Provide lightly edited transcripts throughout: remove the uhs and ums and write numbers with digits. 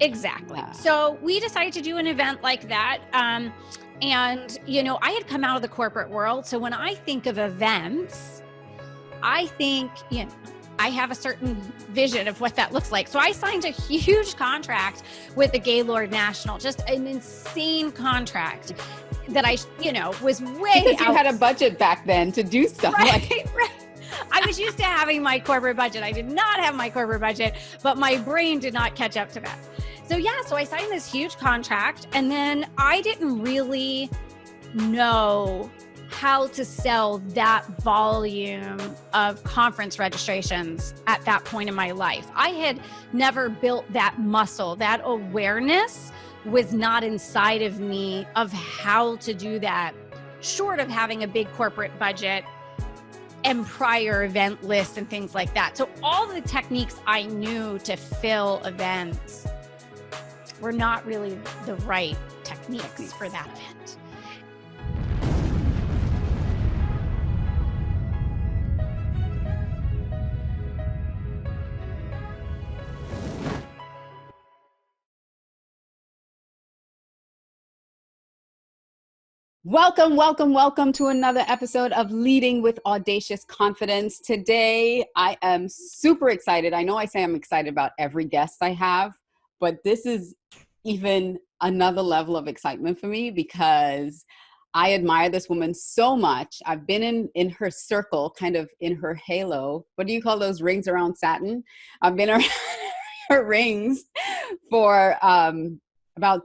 Exactly. So we decided to do an event like that. And, I had come out of the corporate world. So when I think of events, I think, I have a certain vision of what that looks like. So I signed a huge contract with the Gaylord National, just an insane contract that I, was way because you had a budget back then to do stuff. Right. I was used to having my corporate budget. I did not have my corporate budget, but my brain did not catch up to that. So so I signed this huge contract, and then I didn't really know how to sell that volume of conference registrations at that point in my life. I had never built that muscle. That awareness was not inside of me of how to do that, short of having a big corporate budget and prior event lists and things like that. So all the techniques I knew to fill events were not really the right techniques for that event. Welcome to another episode of Leading with Audacious Confidence. Today, I am super excited. I know I say I'm excited about every guest I have, but this is even another level of excitement for me because I admire this woman so much. I've been in her circle, kind of in her halo. What do you call those rings around Saturn? I've been around her rings for about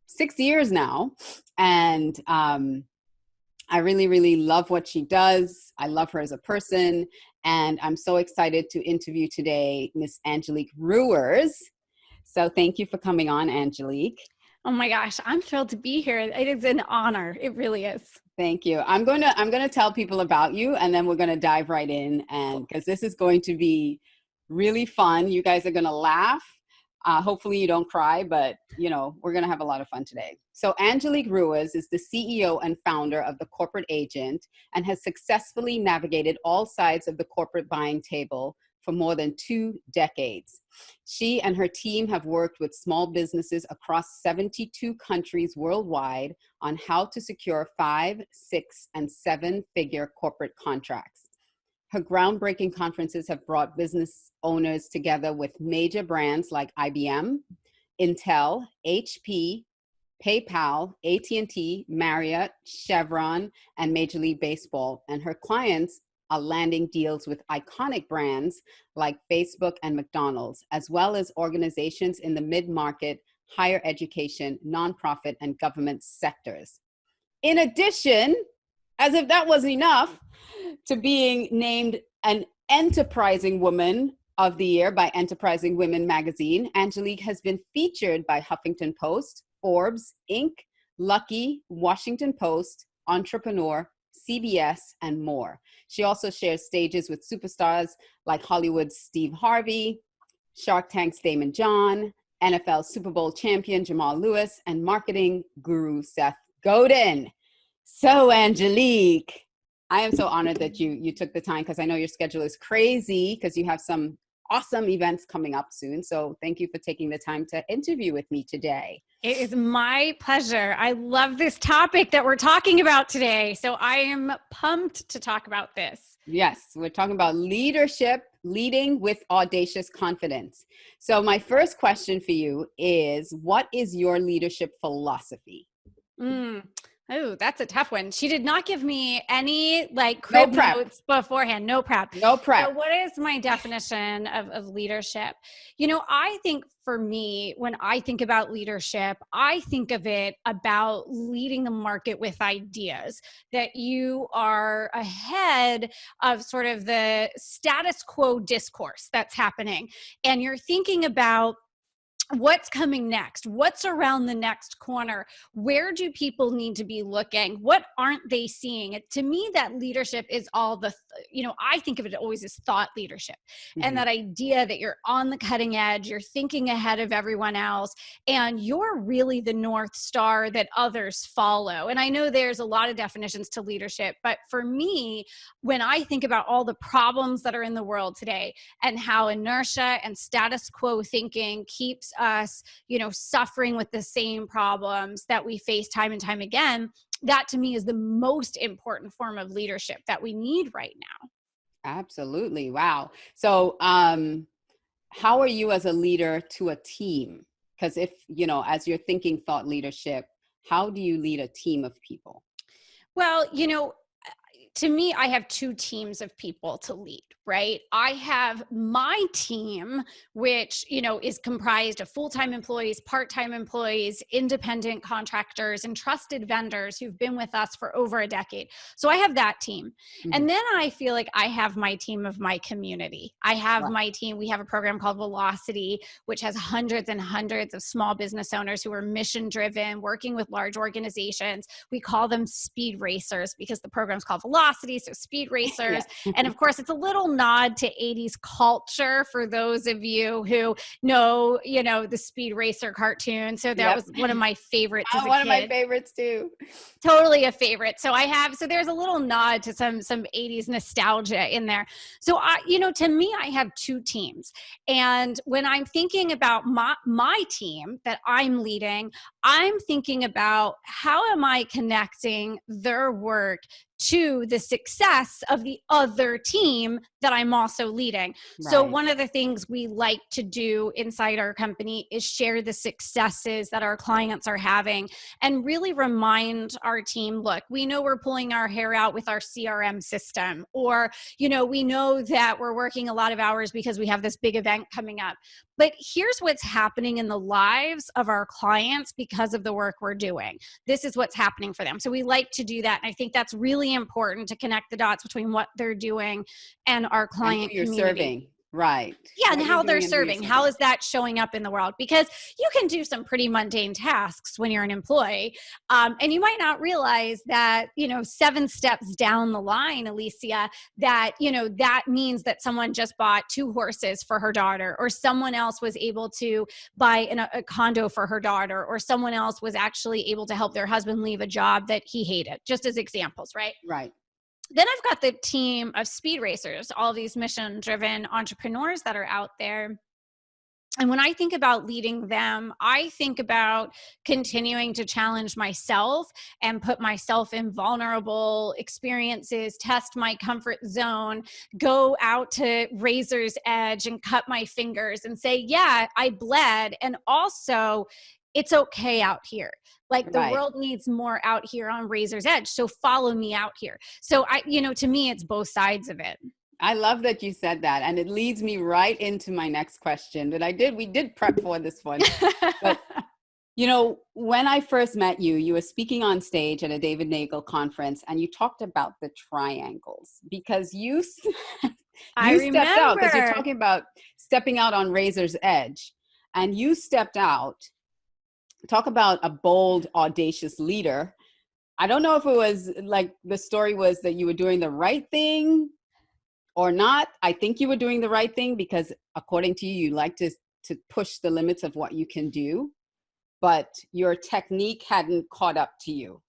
6 years now. And I really love what she does. I love her as a person. And I'm so excited to interview today Miss Angelique Ruers. So thank you for coming on, Angelique. Oh my gosh, I'm thrilled to be here. It is an honor. It really is. Thank you. I'm going to tell people about you, and then we're going to dive right in, and because this is going to be really fun. You guys are going to laugh. Hopefully you don't cry, but we're going to have a lot of fun today. So Angelique Ruers is the CEO and founder of The Corporate Agent and has successfully navigated all sides of the corporate buying table for more than 2 decades. She and her team have worked with small businesses across 72 countries worldwide on how to secure 5, 6, and 7-figure corporate contracts. Her groundbreaking conferences have brought business owners together with major brands like IBM, Intel, HP, PayPal, AT&T, Marriott, Chevron, and Major League Baseball. And her clients are landing deals with iconic brands like Facebook and McDonald's, as well as organizations in the mid-market, higher education, nonprofit, and government sectors. In addition, as if that wasn't enough, to being named an Enterprising Woman of the Year by Enterprising Women magazine, Angelique has been featured by Huffington Post, Forbes, Inc., Lucky, Washington Post, Entrepreneur, CBS, and more. She also shares stages with superstars like Hollywood's Steve Harvey, Shark Tank's Daymond John, NFL Super Bowl champion Jamal and marketing guru Seth Godin. So Angelique, I am so honored that you took the time, because I know your schedule is crazy because you have some awesome events coming up soon. So thank you for taking the time to interview with me today. It is my pleasure. I love this topic that we're talking about today. So I am pumped to talk about this. Yes, we're talking about leadership, leading with audacious confidence. So my first question for you is, what is your leadership philosophy? Oh, that's a tough one. She did not give me any crib notes beforehand. No prep. No prep. So what is my definition of leadership? I think for me, when I think about leadership, I think of it about leading the market with ideas, that you are ahead of sort of the status quo discourse that's happening. And you're thinking about what's coming next? What's around the next corner? Where do people need to be looking? What aren't they seeing? To me, that leadership is all I think of it always as thought leadership. Mm-hmm. And that idea that you're on the cutting edge, you're thinking ahead of everyone else, and you're really the North Star that others follow. And I know there's a lot of definitions to leadership, but for me, when I think about all the problems that are in the world today and how inertia and status quo thinking keeps us, suffering with the same problems that we face time and time again, that to me is the most important form of leadership that we need right now. Absolutely. Wow. So, how are you as a leader to a team? Because if, as you're thinking thought leadership, how do you lead a team of people? Well, to me, I have two teams of people to lead, right? I have my team, which, is comprised of full-time employees, part-time employees, independent contractors, and trusted vendors who've been with us for over a decade. So I have that team. Mhm. And then I feel like I have my team of my community. I have Right. my team. We have a program called Velocity, which has hundreds and hundreds of small business owners who are mission-driven, working with large organizations. We call them speed racers because the program's called Velocity, so speed racers. Yeah. And of course, it's a little nod to 80s culture for those of you who know, the speed racer cartoon. So that Yep. was one of my favorites as a One kid. of my favorites too. Totally a favorite. So there's a little nod to some 80s nostalgia in there. So to me, I have two teams. And when I'm thinking about my team that I'm leading, I'm thinking about how am I connecting their work to the success of the other team that I'm also leading. Right. So one of the things we like to do inside our company is share the successes that our clients are having and really remind our team, look, we know we're pulling our hair out with our CRM system, or, we know that we're working a lot of hours because we have this big event coming up. But here's what's happening in the lives of our clients because of the work we're doing. This is what's happening for them. So we like to do that. And I think that's really important to connect the dots between what they're doing and our client and who you're community. Serving. Right. Yeah, and how they're serving. How is that showing up in the world? Because you can do some pretty mundane tasks when you're an employee. And you might not realize that, 7 steps down the line, Alicia, that, that means that someone just bought 2 horses for her daughter, or someone else was able to buy a condo for her daughter, or someone else was actually able to help their husband leave a job that he hated, just as examples, right? Right. Then I've got the team of speed racers, all these mission-driven entrepreneurs that are out there. And when I think about leading them, I think about continuing to challenge myself and put myself in vulnerable experiences, test my comfort zone, go out to razor's edge and cut my fingers and say, yeah, I bled. And also, it's okay out here. Like the world needs more out here on razor's edge. So follow me out here. So to me, it's both sides of it. I love that you said that. And it leads me right into my next question that we did prep for this one. But, when I first met you, you were speaking on stage at a David Nagel conference and you talked about the triangles because you stepped out because you're talking about stepping out on razor's edge and you stepped out. Talk about a bold, audacious leader. I don't know if it was like the story was that you were doing the right thing or not. I think you were doing the right thing because according to you, you like to push the limits of what you can do, but your technique hadn't caught up to you.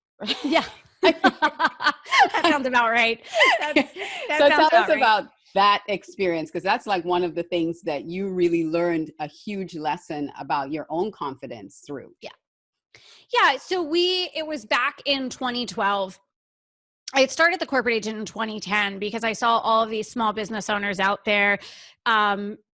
Yeah. That sounds about right. So tell us about that experience, because that's like one of the things that you really learned a huge lesson about your own confidence through. Yeah. So it was back in 2012. I had started the corporate agent in 2010 because I saw all of these small business owners out there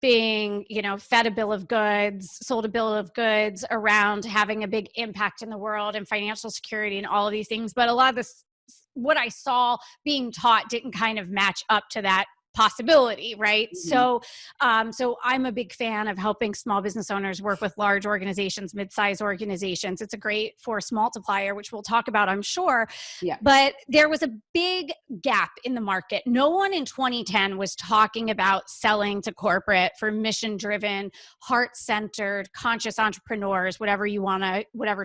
being, fed a bill of goods, sold a bill of goods around having a big impact in the world and financial security and all of these things. But a lot of this, what I saw being taught didn't kind of match up to that possibility, right? Mm-hmm. So I'm a big fan of helping small business owners work with large organizations, mid-sized organizations. It's a great force multiplier, which we'll talk about, I'm sure. Yeah. But there was a big gap in the market. No one in 2010 was talking about selling to corporate for mission-driven, heart-centered, conscious entrepreneurs, whatever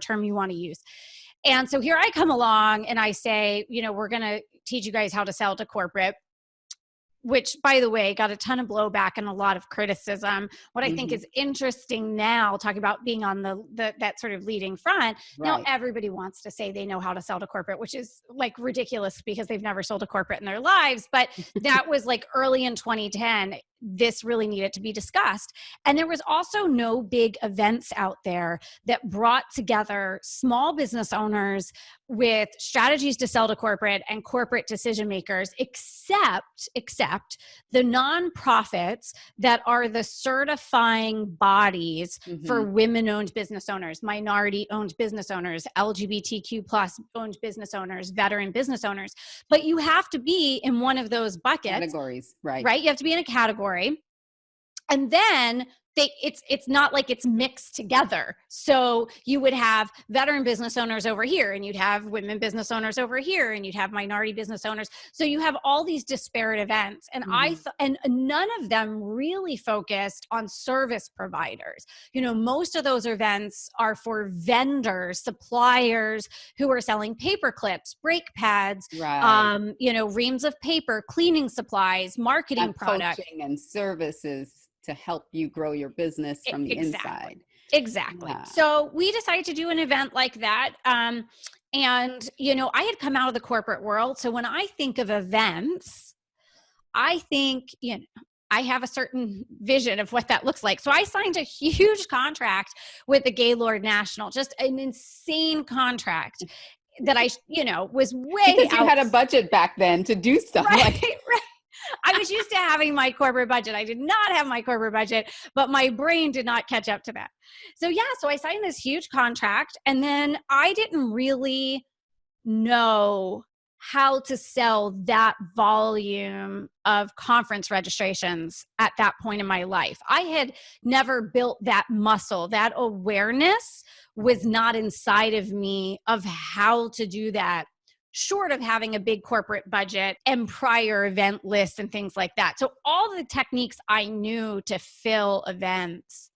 term you want to use. And so here I come along and I say, we're going to teach you guys how to sell to corporate, which, by the way, got a ton of blowback and a lot of criticism. What I think is interesting now, talking about being on that sort of leading front, now everybody wants to say they know how to sell to corporate, which is like ridiculous because they've never sold a corporate in their lives. But that was like early in 2010. this really needed to be discussed. And there was also no big events out there that brought together small business owners with strategies to sell to corporate and corporate decision makers, except the nonprofits that are the certifying bodies for women-owned business owners, minority-owned business owners, LGBTQ plus owned business owners, veteran business owners. But you have to be in one of those buckets. Categories, right? Right. You have to be in a category. And then it's not like it's mixed together. So you would have veteran business owners over here, and you'd have women business owners over here, and you'd have minority business owners. So you have all these disparate events. And and none of them really focused on service providers. You know, most of those events are for vendors, suppliers who are selling paper clips, brake pads, right. you know, reams of paper, cleaning supplies, marketing and products. Coaching and services to help you grow your business from the inside. Exactly. Yeah. So we decided to do an event like that. And, you know, I had come out of the corporate world. So when I think of events, I think, you know, I have a certain vision of what that looks like. So I signed a huge contract with the Gaylord National, just an insane contract that I, you know, was way because you had a budget back then to do stuff. Right. I was used to having my corporate budget. I did not have my corporate budget, but my brain did not catch up to that. So yeah, so I signed this huge contract, and then I didn't really know how to sell that volume of conference registrations at that point in my life. I had never built that muscle. That awareness was not inside of me of how to do that, short of having a big corporate budget and prior event lists and things like that. So all the techniques I knew to fill events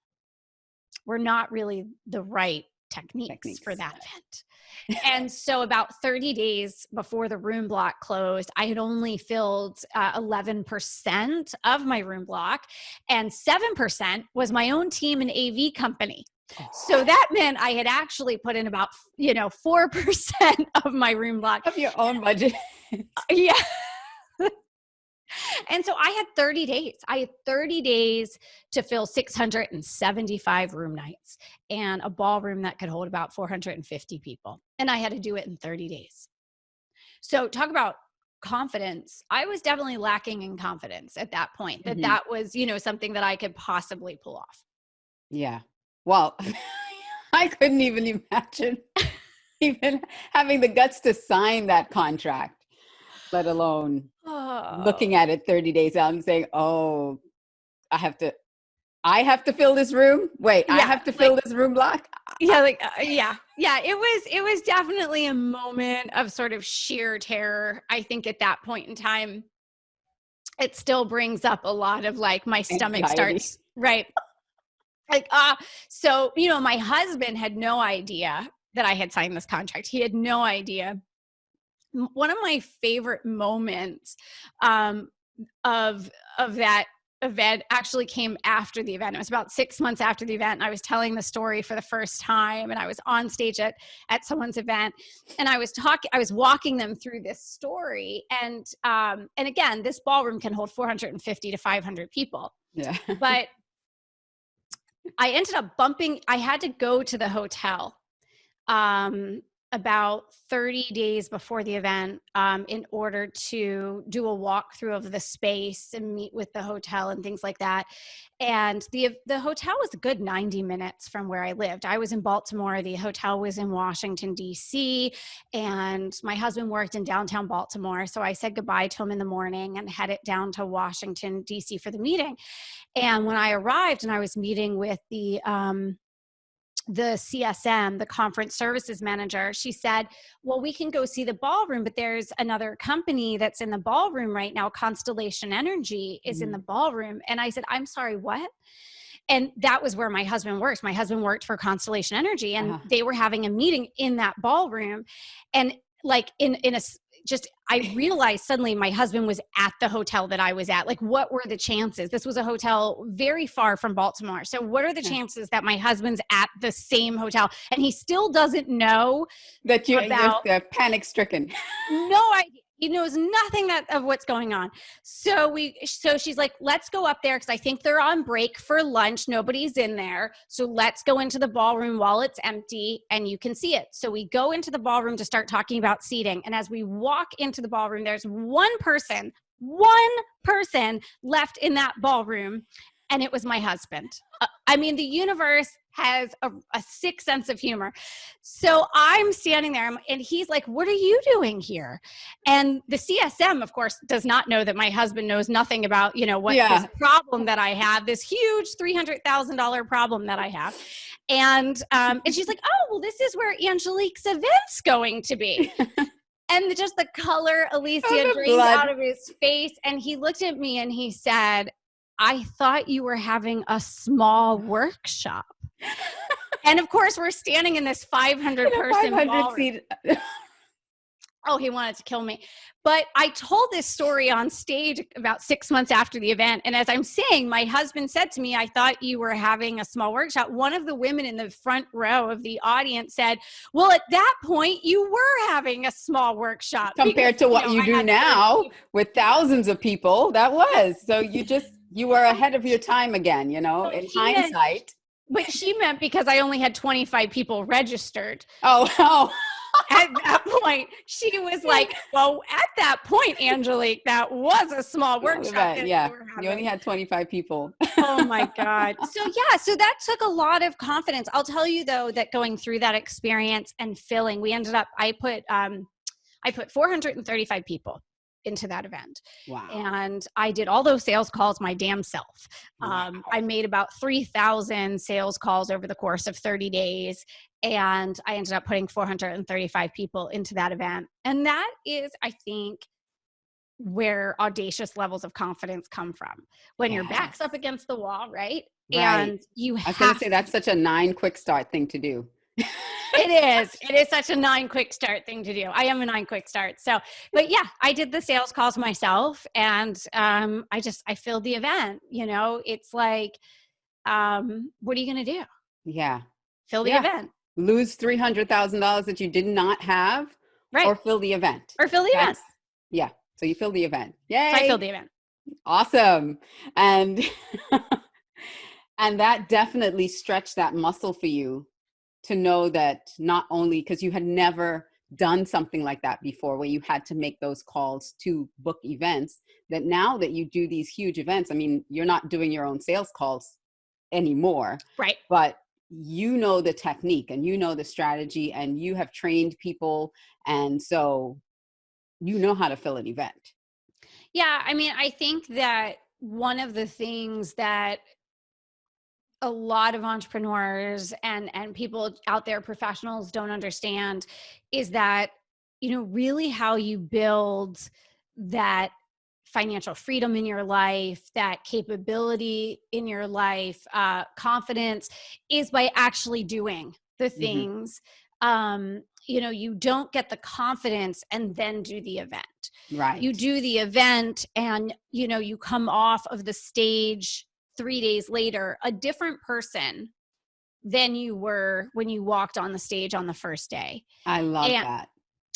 were not really the right techniques for that event. And so about 30 days before the room block closed, I had only filled 11% of my room block, and 7% was my own team and AV company. So that meant I had actually put in about, 4% of my room block. Of your own budget. Yeah. And so I had 30 days. I had 30 days to fill 675 room nights and a ballroom that could hold about 450 people. And I had to do it in 30 days. So talk about confidence. I was definitely lacking in confidence at that point, that was, something that I could possibly pull off. Yeah. Well, I couldn't even imagine even having the guts to sign that contract, let alone looking at it 30 days out and saying, oh, I have to fill this room. Wait, I have to fill this room block. Yeah. It was definitely a moment of sort of sheer terror. I think at that point in time, it still brings up a lot of my stomach starts, right. So, my husband had no idea that I had signed this contract. He had no idea. One of my favorite moments of that event actually came after the event. It was about 6 months after the event. And I was telling the story for the first time, and I was on stage at someone's event, and I was walking them through this story. And again, this ballroom can hold 450 to 500 people. Yeah. But I ended up I had to go to the hotel about 30 days before the event in order to do a walkthrough of the space and meet with the hotel and things like that. And the hotel was a good 90 minutes from where I lived. I was in Baltimore. The hotel was in Washington, D.C., and my husband worked in downtown Baltimore. So I said goodbye to him in the morning and headed down to Washington, D.C. for the meeting. And when I arrived and I was meeting with the CSM, the conference services manager, she said, well, we can go see the ballroom, but there's another company that's in the ballroom right now. Constellation Energy is in the ballroom. And I said, I'm sorry, what? And that was where my husband works. My husband worked for Constellation Energy, and they were having a meeting in that ballroom. And I realized suddenly my husband was at the hotel that I was at. What were the chances? This was a hotel very far from Baltimore. So what are the chances that my husband's at the same hotel and he still doesn't know that you're panic stricken? No idea. He knows nothing of what's going on. So she's like, let's go up there because I think they're on break for lunch. Nobody's in there. So let's go into the ballroom while it's empty and you can see it. So we go into the ballroom to start talking about seating. And as we walk into the ballroom, there's one person left in that ballroom, and it was my husband. I mean, the universe has a sick sense of humor. So I'm standing there and he's like, what are you doing here? And the CSM, of course, does not know that my husband knows nothing about, what this problem that I have, this huge $300,000 problem that I have. And she's like, oh, well, this is where Angelique's event's going to be. And just the color, Alicia, drained out of his face. And he looked at me and he said, I thought you were having a small workshop. And of course, we're standing in this 500-person ballroom. Oh, he wanted to kill me. But I told this story on stage about 6 months after the event. And as I'm saying, my husband said to me, I thought you were having a small workshop. One of the women in the front row of the audience said, well, at that point, you were having a small workshop. Compared to what you do now with thousands of people, that was. So you were ahead of your time again, in hindsight. But she meant because I only had 25 people registered. Oh. At that point, she was like, well, at that point, Angelique, that was a small workshop. Yeah, you only had 25 people. Oh my God. So that took a lot of confidence. I'll tell you though, that going through that experience and filling, I put 435 people into that event. Wow. And I did all those sales calls my damn self. Wow. I made about 3,000 sales calls over the course of 30 days. And I ended up putting 435 people into that event. And that is, I think, where audacious levels of confidence come from. When your back's up against the wall, right? And you have, I was going to say, that's such a 9 quick start thing to do. It is such a 9 quick start thing to do. I am a 9 quick start. But yeah, I did the sales calls myself and I filled the event. It's like, what are you going to do? Yeah. Fill the event. Lose $300,000 that you did not have, right? Or fill the event. Yeah. So you filled the event. Yay. So I filled the event. Awesome. And that definitely stretched that muscle for you to know that not only because you had never done something like that before where you had to make those calls to book events, that now that you do these huge events, I mean, you're not doing your own sales calls anymore. Right. But you know the technique and you know the strategy and you have trained people. And so you know how to fill an event. Yeah. I mean, I think that one of the things that a lot of entrepreneurs and people out there, professionals, don't understand is that, really how you build that financial freedom in your life, that capability in your life, confidence is by actually doing the things. You don't get the confidence and then do the event. Right. You do the event and, you come off of the stage 3 days later, a different person than you were when you walked on the stage on the first day. I love that.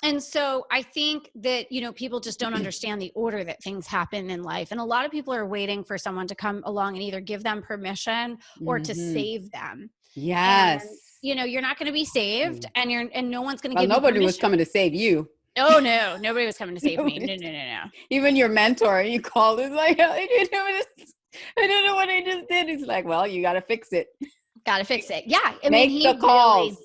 And so I think that, people just don't understand the order that things happen in life. And a lot of people are waiting for someone to come along and either give them permission or to save them. Yes. And, you're not going to be saved and no one's going to give you nobody permission. was coming to save you. Oh no, nobody was coming to save me. No. Even your mentor, you called, is like, I don't know what I just did. He's like, well, you got to fix it. Got to fix it. Yeah. Make the calls.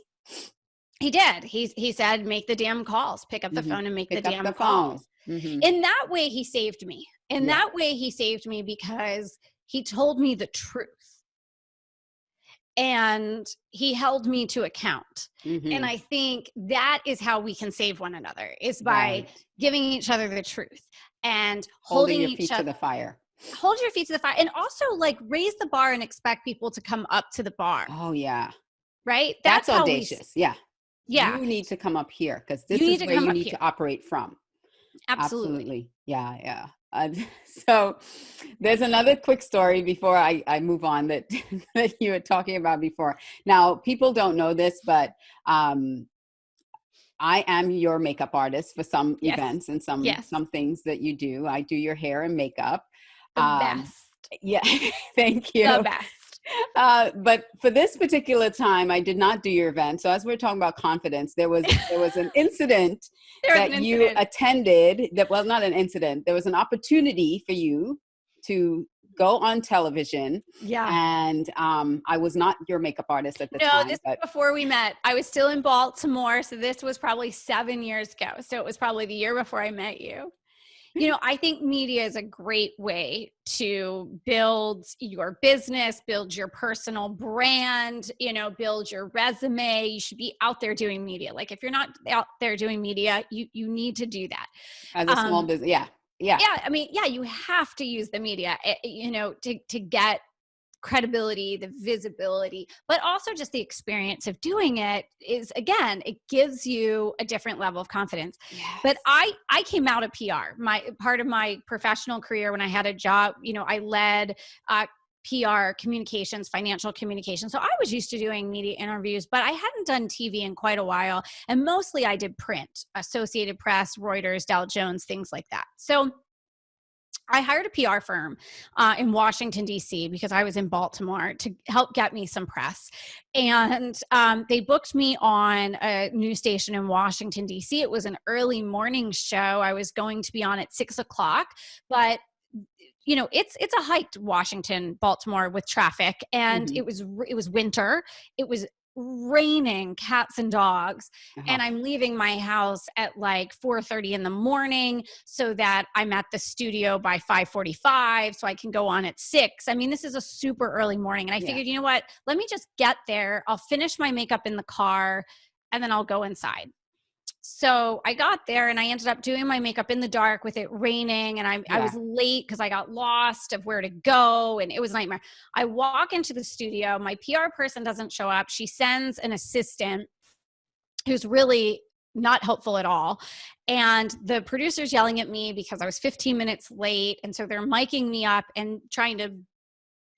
He did. He said, make the damn calls, pick up the phone and make the damn calls. In that way, he saved me. That way, he saved me because he told me the truth. And he held me to account. And I think that is how we can save one another, is by giving each other the truth and holding your feet to the fire. Hold your feet to the fire. And also raise the bar and expect people to come up to the bar. Oh yeah. Right? That's audacious. Yeah. You need to come up here because this is where you need to operate from. Absolutely. Yeah. So there's another quick story before I move on that you were talking about before. Now, people don't know this, but I am your makeup artist for some Yes. events and some Yes. things that you do. I do your hair and makeup. The best. Yeah, thank you. The best. But for this particular time, I did not do your event. So as we're talking about confidence, there was an incident you attended. That, well, not an incident. There was an opportunity for you to go on television. Yeah. And I was not your makeup artist at the time. No, this was before we met. I was still in Baltimore. So this was probably 7 years ago. So it was probably the year before I met you. You know, I think media is a great way to build your business, build your personal brand, you know, build your resume. You should be out there doing media. Like if you're not out there doing media, you need to do that. As a small business. Yeah. Yeah. I mean, yeah, you have to use the media, you know, to get credibility, the visibility, but also just the experience of doing it is, again, it gives you a different level of confidence. Yes. But I came out of PR. My part of my professional career when I had a job, you know, I led PR, communications, financial communications. So I was used to doing media interviews, but I hadn't done TV in quite a while. And mostly I did print, Associated Press, Reuters, Dow Jones, things like that. So I hired a PR firm in Washington, D.C. because I was in Baltimore to help get me some press. And they booked me on a news station in Washington, D.C. It was an early morning show. I was going to be on at 6 o'clock, but you know, it's a hike to Washington, Baltimore with traffic. And it was winter. It was raining cats and dogs. And I'm leaving my house at like 4:30 in the morning so that I'm at the studio by 5:45 so I can go on at 6. I mean, this is a super early morning. And I figured, you know what, let me just get there. I'll finish my makeup in the car and then I'll go inside. So I got there and I ended up doing my makeup in the dark with it raining, and I was late because I got lost of where to go, and it was a nightmare. I walk into the studio. My PR person doesn't show up. She sends an assistant who's really not helpful at all. And the producer's yelling at me because I was 15 minutes late. And so they're miking me up and trying to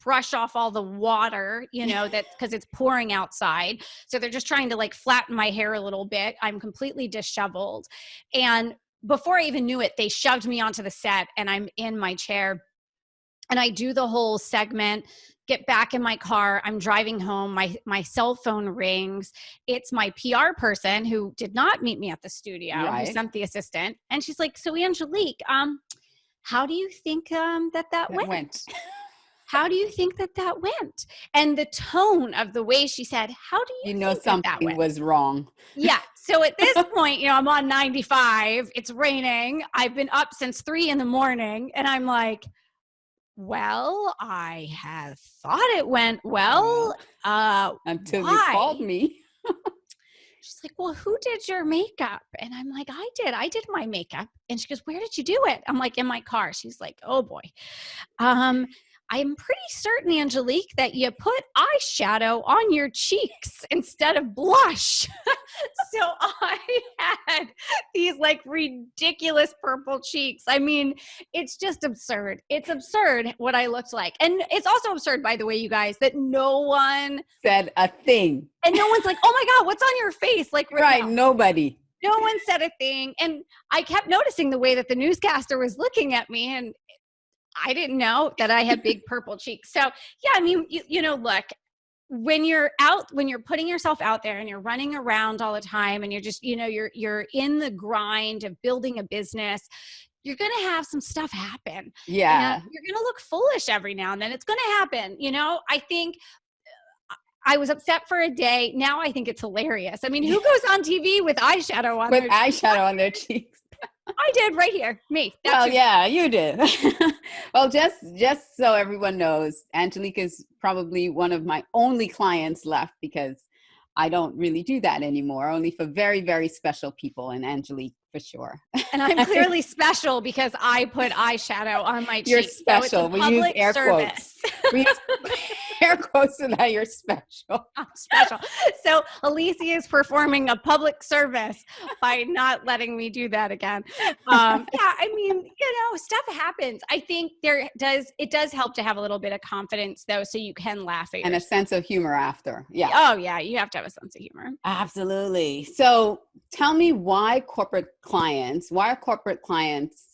brush off all the water, you know, that because it's pouring outside. So they're just trying to like flatten my hair a little bit. I'm completely disheveled. And before I even knew it, they shoved me onto the set and I'm in my chair and I do the whole segment, get back in my car. I'm driving home. My cell phone rings. It's my PR person who did not meet me at the studio, who sent the assistant. And she's like, so Angelique, how do you think that went? How do you think that went? And the tone of the way she said, how do you think something was wrong? Yeah. So at this point, you know, I'm on 95. It's raining. I've been up since 3 in the morning. And I'm like, well, I have thought it went well. Until you called me. She's like, well, who did your makeup? And I'm like, I did my makeup. And she goes, where did you do it? I'm like, in my car. She's like, oh boy. I'm pretty certain, Angelique, that you put eyeshadow on your cheeks instead of blush. So I had these like ridiculous purple cheeks. I mean, it's just absurd. It's absurd what I looked like. And it's also absurd, by the way, you guys, that no one said a thing. And no one's like, oh my God, what's on your face? Like, right, nobody. No one said a thing. And I kept noticing the way that the newscaster was looking at me, and I didn't know that I had big purple cheeks. So yeah, I mean, you know, look, when you're putting yourself out there and you're running around all the time and you're just, you know, you're in the grind of building a business, you're going to have some stuff happen. Yeah. And you're going to look foolish every now and then. It's going to happen. You know, I think I was upset for a day. Now I think it's hilarious. I mean, who goes on TV with eyeshadow on on their cheeks? I did right here. Me. Yeah, you did. Well, just so everyone knows, Angelique is probably one of my only clients left because I don't really do that anymore, only for very, very special people, and Angelique for sure. And I'm clearly special because I put eyeshadow on my cheeks. You're special. So we use air quotes. air quotes so that you're special. I'm special. So Alicia is performing a public service by not letting me do that again. Yeah, I mean, stuff happens. I think it does help to have a little bit of confidence though, so you can laugh at and yourself. a sense of humor after. Yeah. Oh yeah, you have to have a sense of humor. Absolutely. So tell me why are corporate clients, why are corporate clients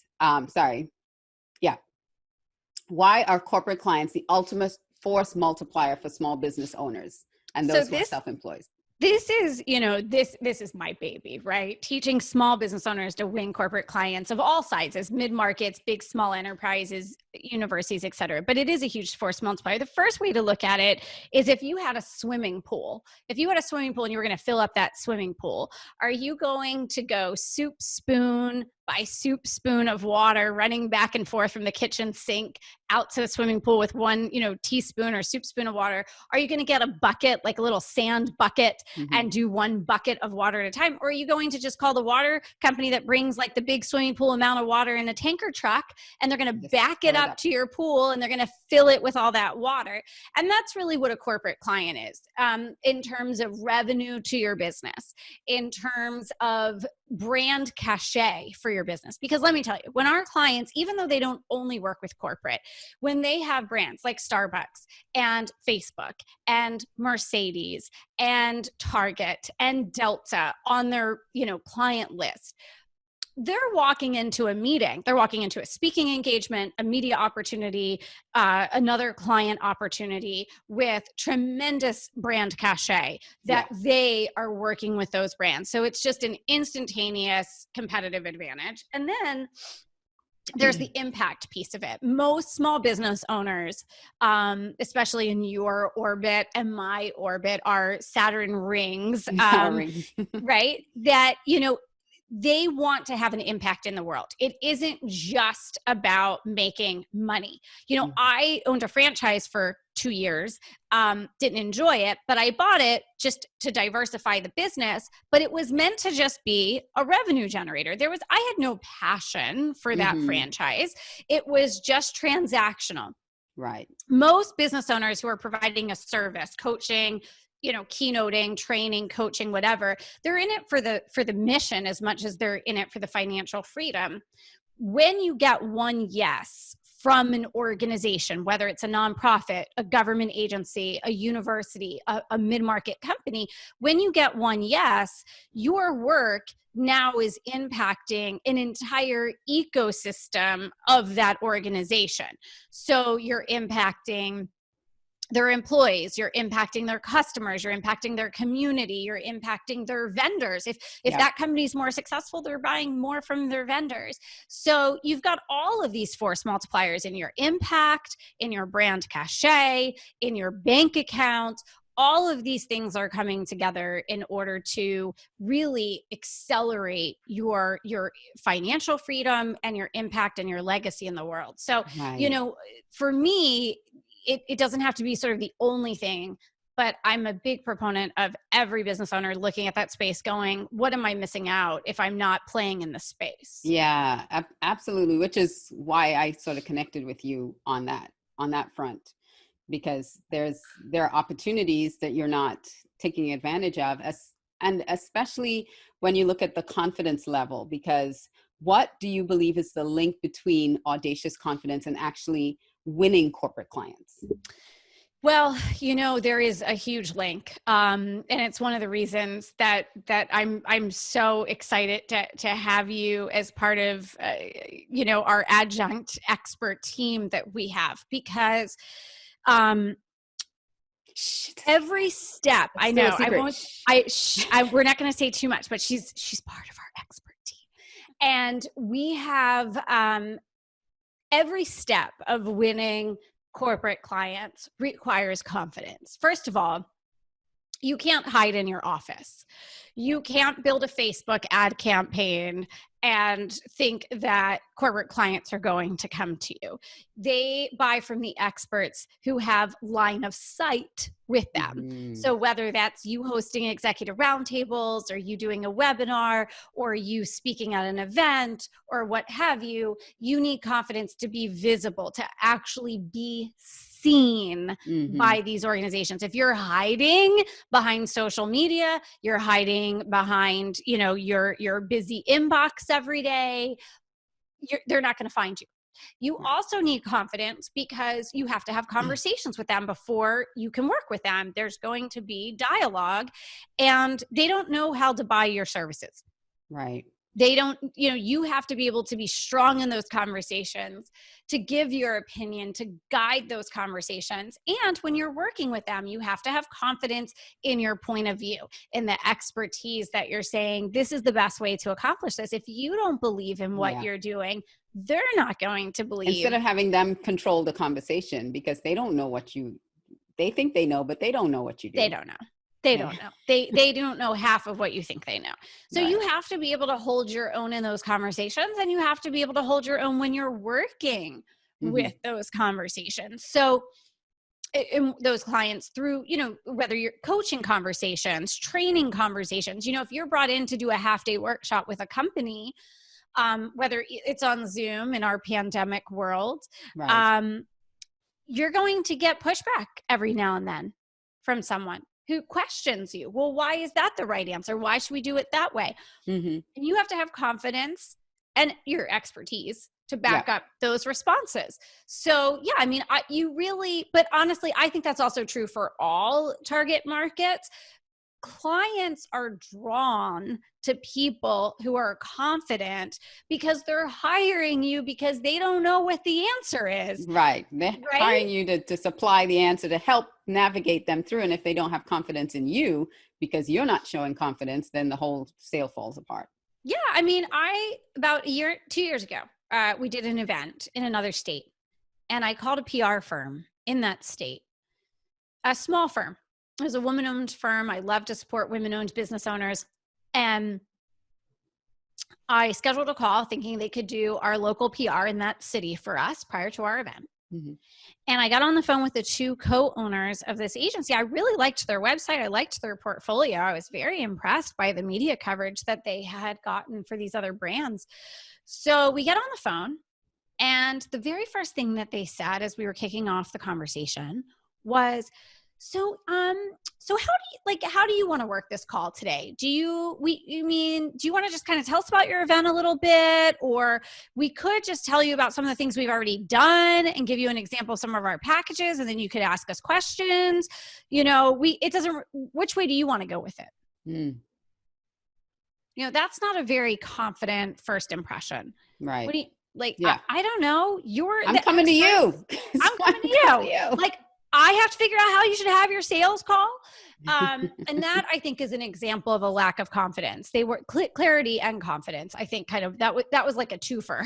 the ultimate force multiplier for small business owners and those who are self-employed? This is, this is my baby, right? Teaching small business owners to win corporate clients of all sizes, mid-markets, big, small enterprises, universities, et cetera. But it is a huge force multiplier. The first way to look at it is if you had a swimming pool. If you had a swimming pool and you were going to fill up that swimming pool, are you going to go soup spoon by soup spoon of water running back and forth from the kitchen sink out to the swimming pool with one, teaspoon or soup spoon of water? Are you going to get a bucket, like a little sand bucket, and do one bucket of water at a time? Or are you going to just call the water company that brings like the big swimming pool amount of water in a tanker truck, and they're going to back it up to your pool and they're going to fill it with all that water? And that's really what a corporate client is, in terms of revenue to your business, in terms of brand cachet for your business. Because let me tell you, when our clients, even though they don't only work with corporate, when they have brands like Starbucks and Facebook and Mercedes and Target and Delta on their, client list, they're walking into a meeting. They're walking into a speaking engagement, a media opportunity, another client opportunity with tremendous brand cachet that they are working with those brands. So it's just an instantaneous competitive advantage. And then there's the impact piece of it. Most small business owners, especially in your orbit and my orbit, are Saturn rings, right? That, they want to have an impact in the world. It isn't just about making money. I owned a franchise for 2 years, didn't enjoy it, but I bought it just to diversify the business, but it was meant to just be a revenue generator. I had no passion for that franchise. It was just transactional. Right. Most business owners who are providing a service, coaching, keynoting, training, coaching, whatever, they're in it for the mission as much as they're in it for the financial freedom. When you get one yes from an organization, whether it's a nonprofit, a government agency, a university, a mid-market company, when you get one yes, your work now is impacting an entire ecosystem of that organization. So you're impacting their employees, you're impacting their customers, you're impacting their community, you're impacting their vendors. If that company is more successful, they're buying more from their vendors. So you've got all of these force multipliers in your impact, in your brand cachet, in your bank account. All of these things are coming together in order to really accelerate your financial freedom and your impact and your legacy in the world. So, for me, it doesn't have to be sort of the only thing, but I'm a big proponent of every business owner looking at that space going, what am I missing out if I'm not playing in the space? Yeah, absolutely. Which is why I sort of connected with you on that front, because there are opportunities that you're not taking advantage of, and especially when you look at the confidence level, because what do you believe is the link between audacious confidence and actually winning corporate clients? Well, there is a huge link, and it's one of the reasons that I'm so excited to have you as part of our adjunct expert team that we have, because every step, I know I won't, we're not going to say too much, but she's part of our expert team, and we have every step of winning corporate clients requires confidence. First of all, you can't hide in your office. You can't build a Facebook ad campaign and think that corporate clients are going to come to you. They buy from the experts who have line of sight with them. Mm-hmm. So whether that's you hosting executive roundtables, or you doing a webinar, or you speaking at an event, or what have you, you need confidence to be visible, to actually be seen by these organizations. If you're hiding behind social media, you're hiding behind, your busy inbox every day, they're not going to find you. You also need confidence because you have to have conversations with them before you can work with them. There's going to be dialogue, and they don't know how to buy your services. Right. They don't, you have to be able to be strong in those conversations, to give your opinion, to guide those conversations. And when you're working with them, you have to have confidence in your point of view, in the expertise that you're saying, this is the best way to accomplish this. If you don't believe in what you're doing, they're not going to believe. Instead of having them control the conversation, because they don't know they think they know, but they don't know what you do. They don't know. They don't know. They don't know half of what you think they know. So you have to be able to hold your own in those conversations, and you have to be able to hold your own when you're working with those conversations. So in those clients through, whether you're coaching conversations, training conversations, if you're brought in to do a half-day workshop with a company, whether it's on Zoom in our pandemic world, you're going to get pushback every now and then from someone who questions you. Well, why is that the right answer? Why should we do it that way? And you have to have confidence and your expertise to back up those responses. So but honestly, I think that's also true for all target markets. Clients are drawn to people who are confident because they're hiring you because they don't know what the answer is. Right. They're hiring you to supply the answer, to help navigate them through. And if they don't have confidence in you because you're not showing confidence, then the whole sale falls apart. Yeah. About 2 years ago, we did an event in another state, and I called a PR firm in that state, a small firm. It was a woman-owned firm. I love to support women-owned business owners. And I scheduled a call thinking they could do our local PR in that city for us prior to our event. And I got on the phone with the two co-owners of this agency. I really liked their website. I liked their portfolio. I was very impressed by the media coverage that they had gotten for these other brands. So we get on the phone, and the very first thing that they said as we were kicking off the conversation was, So how do you want to work this call today? Do you want to just kind of tell us about your event a little bit, or we could just tell you about some of the things we've already done and give you an example of some of our packages, and then you could ask us questions. Which way do you want to go with it? That's not a very confident first impression. Right. What do you, I don't know. I'm coming to you. I'm coming to you. I have to figure out how you should have your sales call. And that, I think, is an example of a lack of confidence. They were clarity and confidence. I think kind of that was like a twofer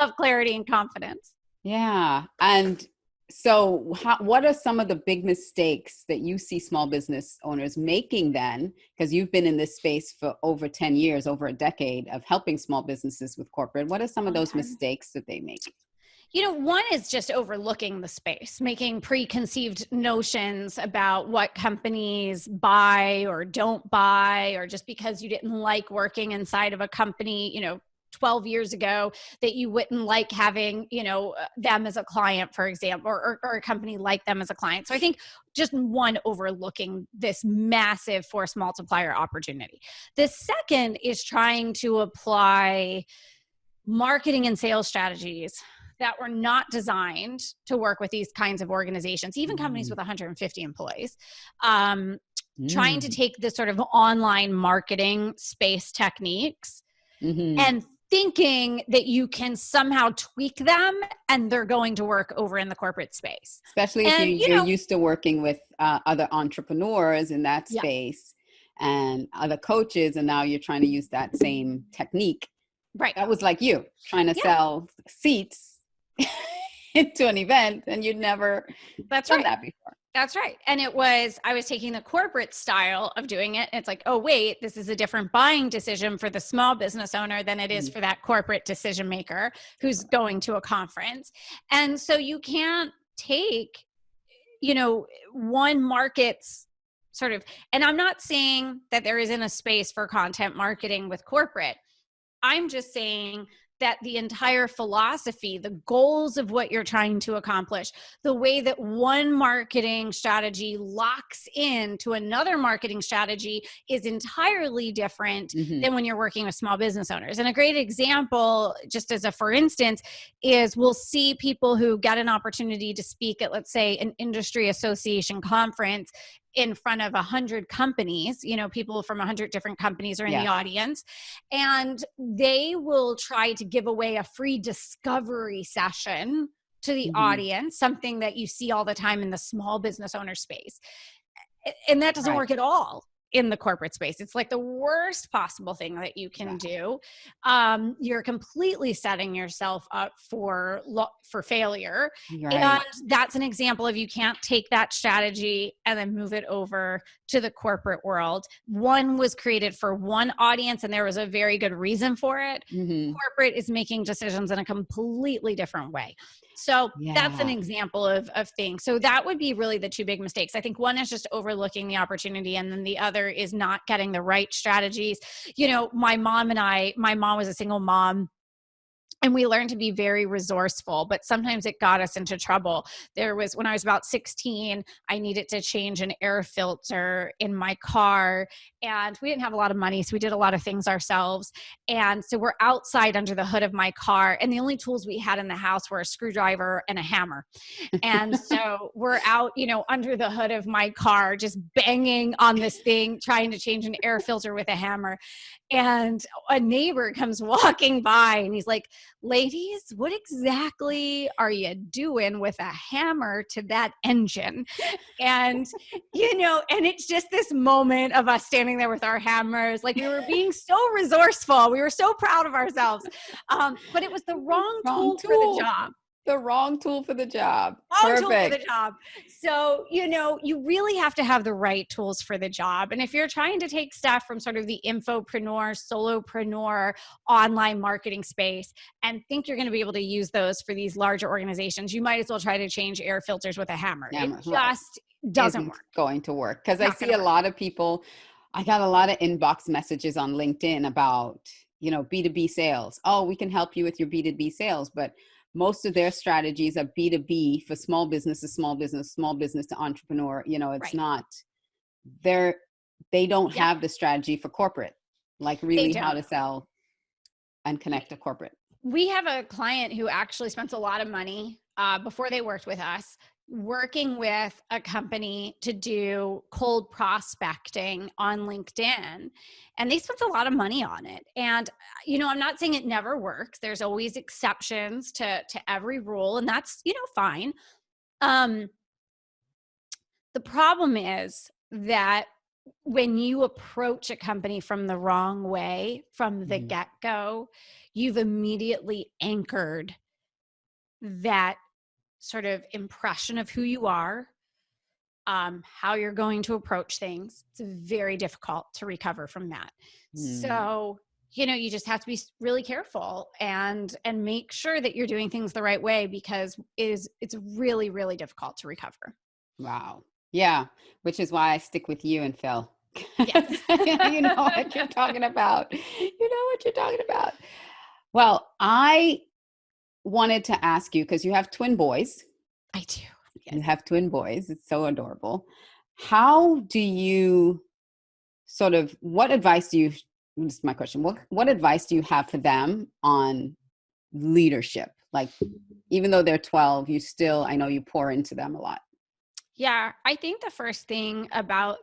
of clarity and confidence. Yeah. And so what are some of the big mistakes that you see small business owners making then? Because you've been in this space for over 10 years, over a decade of helping small businesses with corporate. What are some of those mistakes that they make? One is just overlooking the space, making preconceived notions about what companies buy or don't buy, or just because you didn't like working inside of a company, 12 years ago, that you wouldn't like having, them as a client, for example, or a company like them as a client. So I think just overlooking this massive force multiplier opportunity. The second is trying to apply marketing and sales strategies that were not designed to work with these kinds of organizations, even companies with 150 employees, trying to take this sort of online marketing space techniques and thinking that you can somehow tweak them and they're going to work over in the corporate space. Especially if you're used to working with other entrepreneurs in that space and other coaches, and now you're trying to use that same technique. Right. That was like you trying to sell seats into an event and you'd never That's done right. that before. That's right. And I was taking the corporate style of doing it. It's like, oh, wait, this is a different buying decision for the small business owner than it is for that corporate decision maker who's going to a conference. And so you can't take, one market's sort of, and I'm not saying that there isn't a space for content marketing with corporate. I'm just saying that the entire philosophy, the goals of what you're trying to accomplish, the way that one marketing strategy locks into another marketing strategy is entirely different than when you're working with small business owners. And a great example, just as a for instance, is we'll see people who get an opportunity to speak at, let's say, an industry association conference in front of 100 companies, people from 100 different companies are in the audience, and they will try to give away a free discovery session to the audience, something that you see all the time in the small business owner space. And that doesn't work at all in the corporate space. It's like the worst possible thing that you can do. You're completely setting yourself up for failure. And that's an example of, you can't take that strategy and then move it over to the corporate world. One was created for one audience and there was a very good reason for it. Corporate is making decisions in a completely different way. So that's an example of things. So that would be really the two big mistakes. I think one is just overlooking the opportunity, and then the other is not getting the right strategies. My mom was a single mom, and we learned to be very resourceful, but sometimes it got us into trouble. When I was about 16, I needed to change an air filter in my car, and we didn't have a lot of money, so we did a lot of things ourselves. And so we're outside under the hood of my car, and the only tools we had in the house were a screwdriver and a hammer. And so we're out, under the hood of my car, just banging on this thing, trying to change an air filter with a hammer. And a neighbor comes walking by and he's like, "Ladies, what exactly are you doing with a hammer to that engine?" And, and it's just this moment of us standing there with our hammers. Like, we were being so resourceful. We were so proud of ourselves. But it was the wrong tool for the job. The wrong tool for the job. Tool for the job. So, you really have to have the right tools for the job. And if you're trying to take stuff from sort of the infopreneur, solopreneur, online marketing space and think you're going to be able to use those for these larger organizations, you might as well try to change air filters with a hammer. It just doesn't work. Going to work. Because I see a lot of people, I got a lot of inbox messages on LinkedIn about, B2B sales. Oh, we can help you with your B2B sales. But most of their strategies are B2B for small business to entrepreneur. It's not, they don't have the strategy for corporate, like really how to sell and connect to corporate. We have a client who actually spent a lot of money before they worked with us, working with a company to do cold prospecting on LinkedIn. And they spent a lot of money on it. And, I'm not saying it never works. There's always exceptions to every rule, and that's, fine. The problem is that when you approach a company from the wrong way, from the get-go, you've immediately anchored that sort of impression of who you are, how you're going to approach things. It's very difficult to recover from that. So, you just have to be really careful and make sure that you're doing things the right way, because it's really, really difficult to recover. Wow. Yeah. Which is why I stick with you and Phil. Yes. You know what you're talking about. Well, I wanted to ask you, because you have twin boys. I do. Yes. You have twin boys. It's so adorable. How do you what advice do you, this is my question, what advice do you have for them on leadership? Like, even though they're 12, I know you pour into them a lot. Yeah, I think the first thing about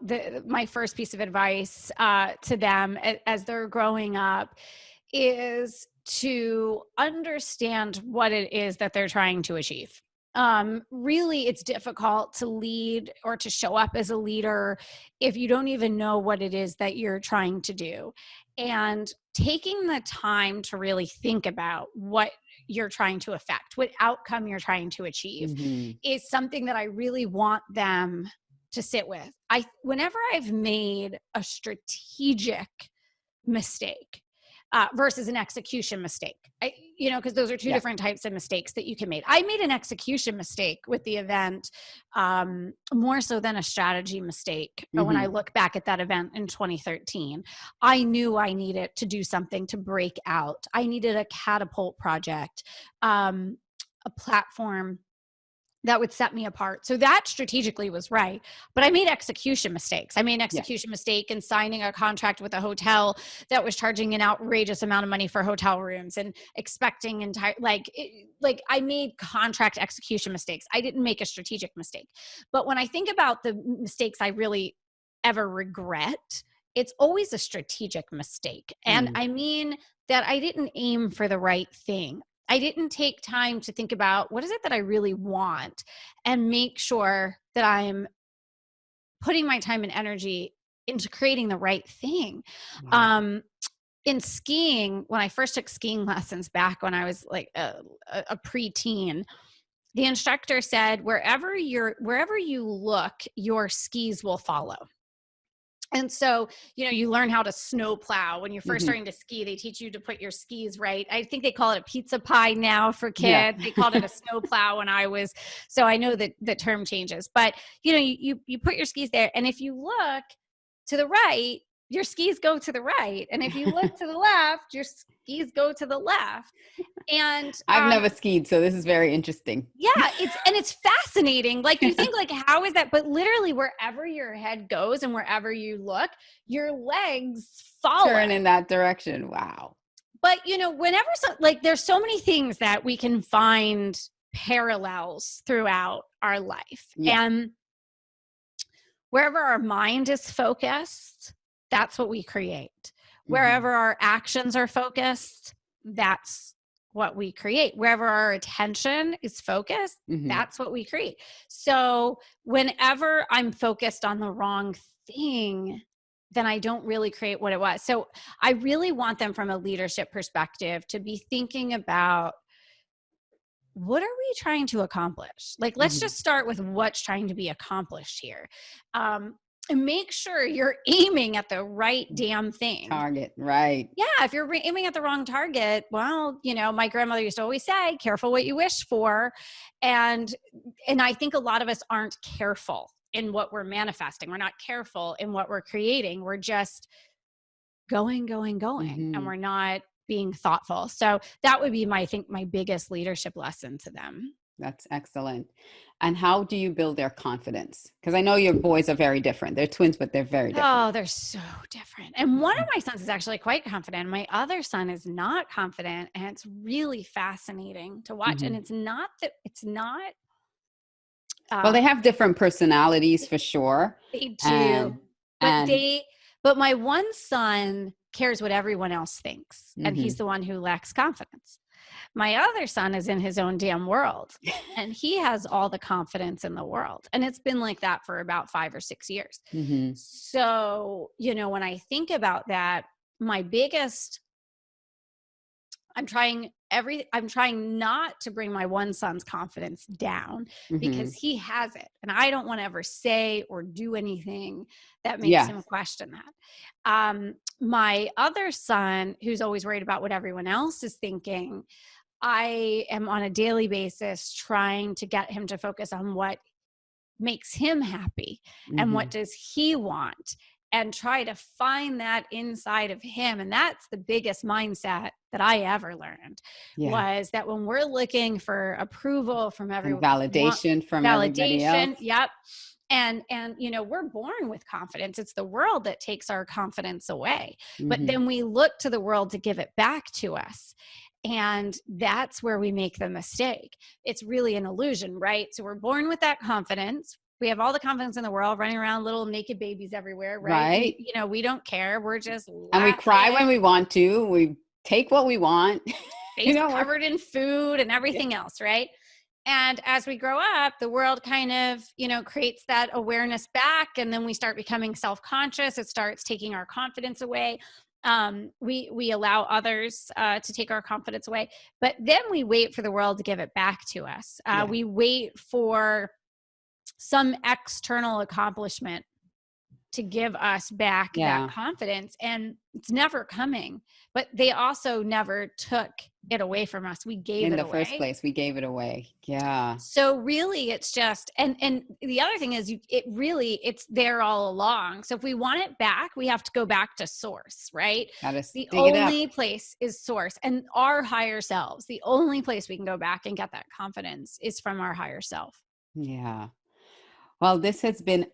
my first piece of advice to them as they're growing up is to understand what it is that they're trying to achieve. Really, it's difficult to lead or to show up as a leader if you don't even know what it is that you're trying to do. And taking the time to really think about what you're trying to affect, what outcome you're trying to achieve, Mm-hmm. is something that I really want them to sit with. Whenever I've made a strategic mistake versus an execution mistake, because those are two Yeah. different types of mistakes that you can make. I made an execution mistake with the event, more so than a strategy mistake. Mm-hmm. When I look back at that event in 2013, I knew I needed to do something to break out. I needed a catapult project, a platform that would set me apart. So that strategically was right. But I made execution mistakes. I made an execution mistake in signing a contract with a hotel that was charging an outrageous amount of money for hotel rooms and expecting I made contract execution mistakes. I didn't make a strategic mistake. But when I think about the mistakes I really ever regret, it's always a strategic mistake. And I mean that I didn't aim for the right thing. I didn't take time to think about what is it that I really want and make sure that I'm putting my time and energy into creating the right thing. Wow. In skiing, when I first took skiing lessons back when I was like a preteen, the instructor said, wherever you look, your skis will follow. And so, you learn how to snow plow when you're first Mm-hmm. starting to ski. They teach you to put your skis right. I think they call it a pizza pie now for Yeah. kids. They called it a snow plow when I was, so I know that the term changes, but you put your skis there. And if you look to the right, your skis go to the right. And if you look to the left, your skis go to the left. And I've never skied, so this is very interesting. yeah, it's fascinating. Like you think like, how is that? But literally wherever your head goes and wherever you look, your legs follow. Turn in that direction. Wow. But whenever there's so many things that we can find parallels throughout our life. Yeah. And wherever our mind is focused, that's what we create. Wherever our actions are focused, that's what we create. Wherever our attention is focused, that's what we create. So whenever I'm focused on the wrong thing, then I don't really create what it was. So I really want them from a leadership perspective to be thinking about, what are we trying to accomplish? Like, let's just start with what's trying to be accomplished here. And make sure you're aiming at the right damn thing. Target, right. Yeah, if you're aiming at the wrong target, well, my grandmother used to always say, careful what you wish for. And I think a lot of us aren't careful in what we're manifesting. We're not careful in what we're creating. We're just going, and we're not being thoughtful. So that would be my biggest leadership lesson to them. That's excellent. And how do you build their confidence? Because I know your boys are very different. They're twins, but they're very different. Oh, they're so different. And one of my sons is actually quite confident. My other son is not confident. And it's really fascinating to watch. And it's not. Well, they have different personalities for sure. They do. But my one son cares what everyone else thinks. And he's the one who lacks confidence. My other son is in his own damn world and he has all the confidence in the world. And it's been like that for about 5 or 6 years. So, when I think about that, I'm trying not to bring my one son's confidence down because he has it. And I don't want to ever say or do anything that makes him question that. My other son, who's always worried about what everyone else is thinking, I am on a daily basis trying to get him to focus on what makes him happy and what does he want, and try to find that inside of him. And that's the biggest mindset that I ever learned, was that when we're looking for approval from everyone, and validation from everybody else. Yep. And we're born with confidence. It's the world that takes our confidence away. But then we look to the world to give it back to us. And that's where we make the mistake. It's really an illusion, right? So we're born with that confidence. We have all the confidence in the world, running around little naked babies everywhere, right? We don't care. We're just laughing. And we cry when we want to. We take what we want. Face covered in food and everything else, right? And as we grow up, the world kind of, creates that awareness back. And then we start becoming self-conscious. It starts taking our confidence away. We allow others to take our confidence away, but then we wait for the world to give it back to us. We wait for some external accomplishment to give us back that confidence, and it's never coming. But they also never took it away from us. We gave it away. In the first place, we gave it away. Yeah. So really it's just, and the other thing is it's there all along. So if we want it back, we have to go back to source, right? The only place is source, and our higher selves. The only place we can go back and get that confidence is from our higher self. Yeah. Well, this has been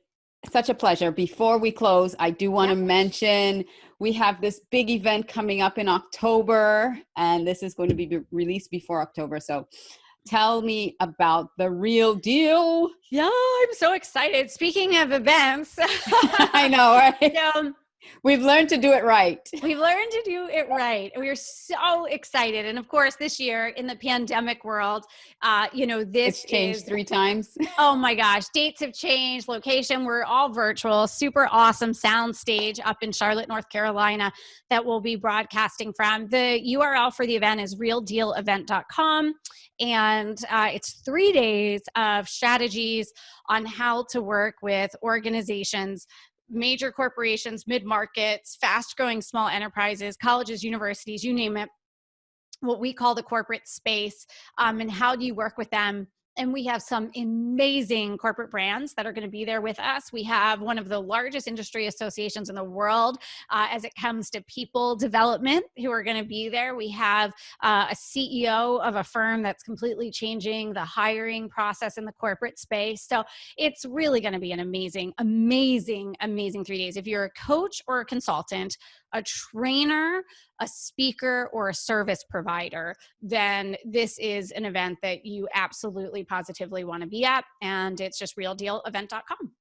such a pleasure. Before we close, I do want to mention we have this big event coming up in October, and this is going to be released before October. So tell me about the real deal. Yeah, I'm so excited. Speaking of events, I know, right? We've learned to do it right. We've learned to do it right. We are so excited. And of course, this year in the pandemic world, it's changed 3 times. Oh my gosh. Dates have changed, location. We're all virtual, super awesome sound stage up in Charlotte, North Carolina that we'll be broadcasting from. The URL for the event is realdealevent.com. And it's 3 days of strategies on how to work with organizations, major corporations, mid-markets, fast-growing small enterprises, colleges, universities, you name it, what we call the corporate space, and how do you work with them. And we have some amazing corporate brands that are going to be there with us. We have one of the largest industry associations in the world as it comes to people development who are going to be there. We have a CEO of a firm that's completely changing the hiring process in the corporate space. So it's really going to be an amazing, amazing, amazing 3 days. If you're a coach or a consultant, a trainer, a speaker, or a service provider, then this is an event that you absolutely positively want to be at. And it's just realdealevent.com.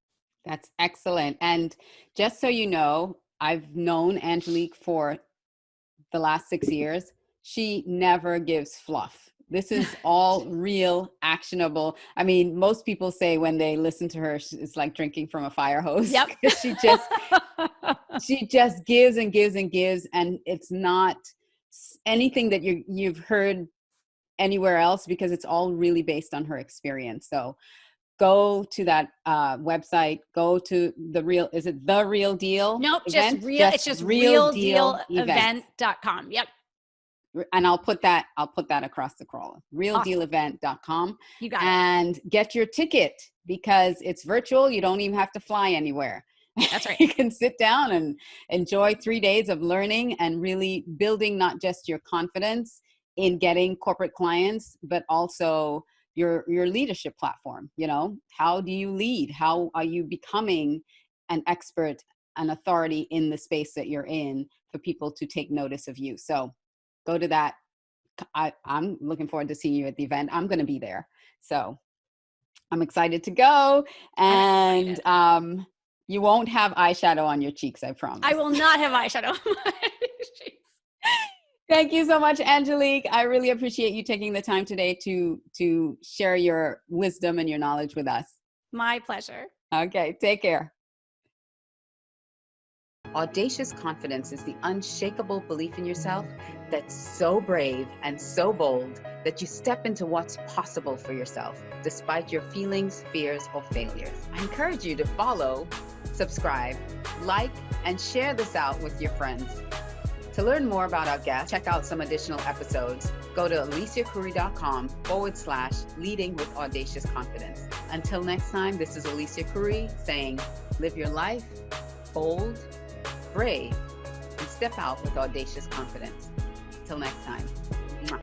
That's excellent. And just so you know, I've known Angelique for the last 6 years. She never gives fluff. This is all real, actionable. I mean, most people say when they listen to her, it's like drinking from a fire hose. Yep. she just gives and gives and gives. And it's not anything that you've heard anywhere else, because it's all really based on her experience. So go to that website, go to the real Deal? Nope, event? it's just realdealevent.com. Yep. And I'll put that across the crawler, realdealevent.com. You got it. And get your ticket, because it's virtual. You don't even have to fly anywhere. That's right. You can sit down and enjoy 3 days of learning and really building not just your confidence in getting corporate clients, but also your leadership platform. How do you lead? How are you becoming an expert, an authority in the space that you're in for people to take notice of you? So go to that. I'm looking forward to seeing you at the event. I'm going to be there. So I'm excited to go. And you won't have eyeshadow on your cheeks, I promise. I will not have eyeshadow on my cheeks. Thank you so much, Angelique. I really appreciate you taking the time today to share your wisdom and your knowledge with us. My pleasure. Okay, take care. Audacious confidence is the unshakable belief in yourself that's so brave and so bold that you step into what's possible for yourself, despite your feelings, fears, or failures. I encourage you to follow, subscribe, like, and share this out with your friends. To learn more about our guests, check out some additional episodes. Go to aliciacoury.com/leading with audacious confidence. Until next time, this is Alicia Coury saying, live your life bold, brave, and step out with audacious confidence. Till next time.